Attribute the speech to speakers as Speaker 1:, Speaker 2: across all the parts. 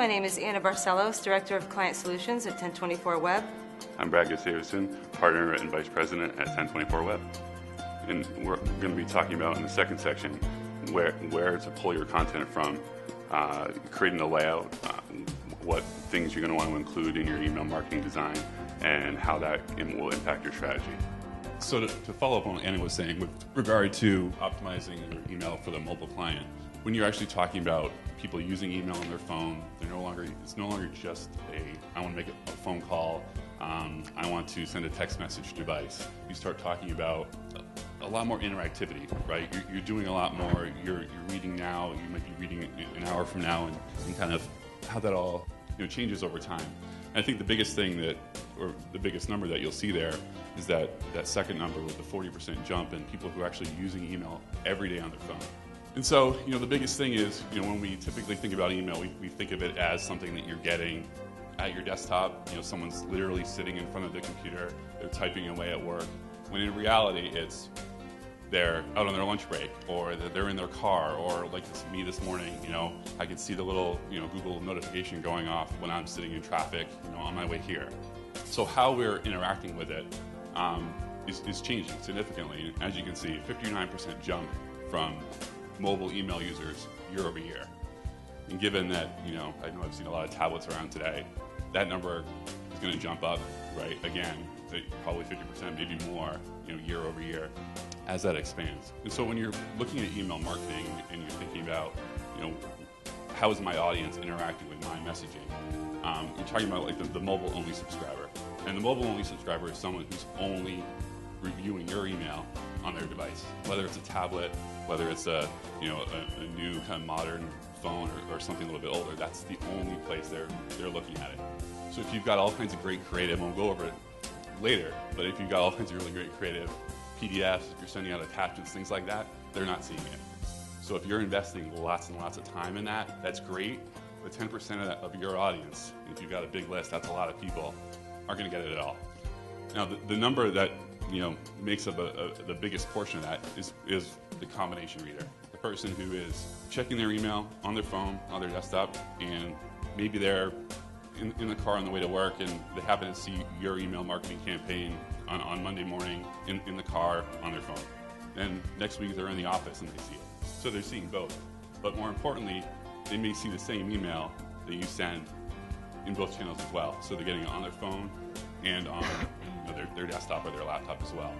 Speaker 1: My name is Anna Barcelos, Director of Client Solutions at 1024 Web.
Speaker 2: I'm Brad Gustavson, Partner and Vice President at 1024 Web. And we're going to be talking about in the second section where to pull your content from, creating a layout, what things you're going to want to include in your email marketing design, and how that will impact your strategy.
Speaker 3: So to follow up on what Anna was saying with regard to optimizing your email for the mobile client, when you're actually talking about people using email on their phone, it's no longer just I want to make a phone call, I want to send a text message device. You start talking about a lot more interactivity, right? You're doing a lot more. You're reading now. You might be reading an hour from now, and kind of how that all changes over time. And I think the biggest thing or the biggest number that you'll see there is that second number with the 40% jump in people who are actually using email every day on their phone. And so, the biggest thing is, when we typically think about email, we think of it as something that you're getting at your desktop. Someone's literally sitting in front of the computer, they're typing away at work. When in reality, it's they're out on their lunch break, or they're in their car, or like me this morning, I can see the little, Google notification going off when I'm sitting in traffic, on my way here. So how we're interacting with it is changing significantly. As you can see, 59% jump from mobile email users year over year. And given that, I know I've seen a lot of tablets around today, that number is going to jump up, right? Again, probably 50%, maybe more, year over year as that expands. And so when you're looking at email marketing and you're thinking about, how is my audience interacting with my messaging? You're talking about like the mobile-only subscriber. And the mobile-only subscriber is someone who's only reviewing your email on their device, whether it's a tablet, whether it's a new kind of modern phone or something a little bit older. That's the only place they're looking at it. So if you've got all kinds of great creative, and we'll go over it later, but if you've got all kinds of really great creative PDFs, if you're sending out attachments, things like that, they're not seeing it. So if you're investing lots and lots of time in that, that's great, but 10% of your audience, if you've got a big list, that's a lot of people, aren't going to get it at all. Now, the number that makes up the biggest portion of that is the combination reader. The person who is checking their email on their phone, on their desktop, and maybe they're in the car on the way to work and they happen to see your email marketing campaign on Monday morning in the car on their phone. And next week they're in the office and they see it. So they're seeing both. But more importantly, they may see the same email that you send in both channels as well. So they're getting it on their phone and on their desktop or their laptop as well.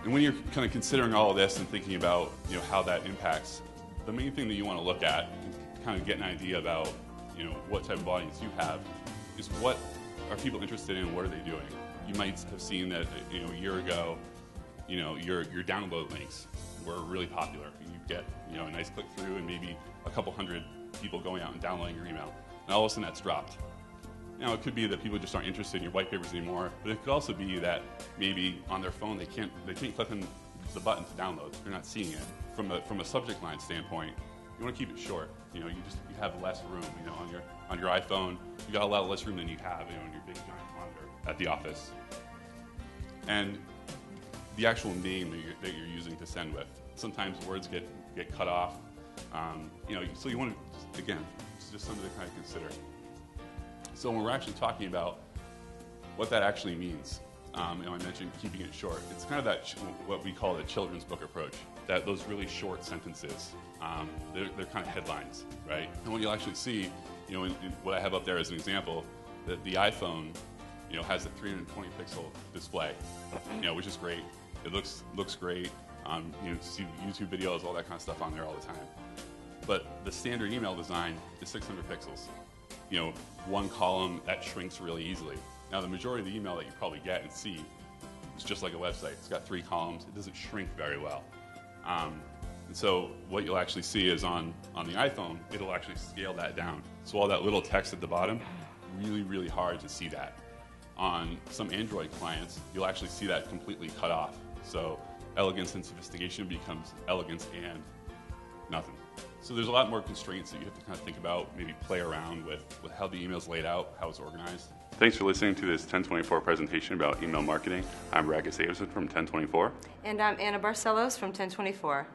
Speaker 3: And when you're kind of considering all of this and thinking about how that impacts, the main thing that you want to look at and kind of get an idea about what type of audience you have is what are people interested in, what are they doing. You might have seen that a year ago your download links were really popular. You get a nice click through and maybe a couple hundred people going out and downloading your email. And all of a sudden that's dropped. Now, it could be that people just aren't interested in your white papers anymore, but it could also be that maybe on their phone they can't click on the button to download. They're not seeing it. From a subject line standpoint, you want to keep it short. You have less room. On your iPhone, you got a lot less room than you have in your big giant monitor at the office. And the actual name that you're using to send with. Sometimes words get cut off. So you want to, again, it's just something to kind of consider. So when we're actually talking about what that actually means, I mentioned keeping it short. It's kind of that what we call the children's book approach. That those really short sentences, they're kind of headlines, right? And what you'll actually see, in what I have up there as an example, that the iPhone, has a 320 pixel display, which is great. It looks great. You see YouTube videos, all that kind of stuff on there all the time. But the standard email design is 600 pixels. One column that shrinks really easily. Now, the majority of the email that you probably get and see is just like a website. It's got 3 columns. It doesn't shrink very well. And so what you'll actually see is on the iPhone, it'll actually scale that down. So all that little text at the bottom, really, really hard to see that. On some Android clients, you'll actually see that completely cut off. So elegance and sophistication becomes elegance and nothing. So there's a lot more constraints that you have to kind of think about, maybe play around with how the email's laid out, how it's organized.
Speaker 2: Thanks for listening to this 1024 presentation about email marketing. I'm Brad Gustavson from 1024.
Speaker 1: And I'm Anna Barcelos from 1024.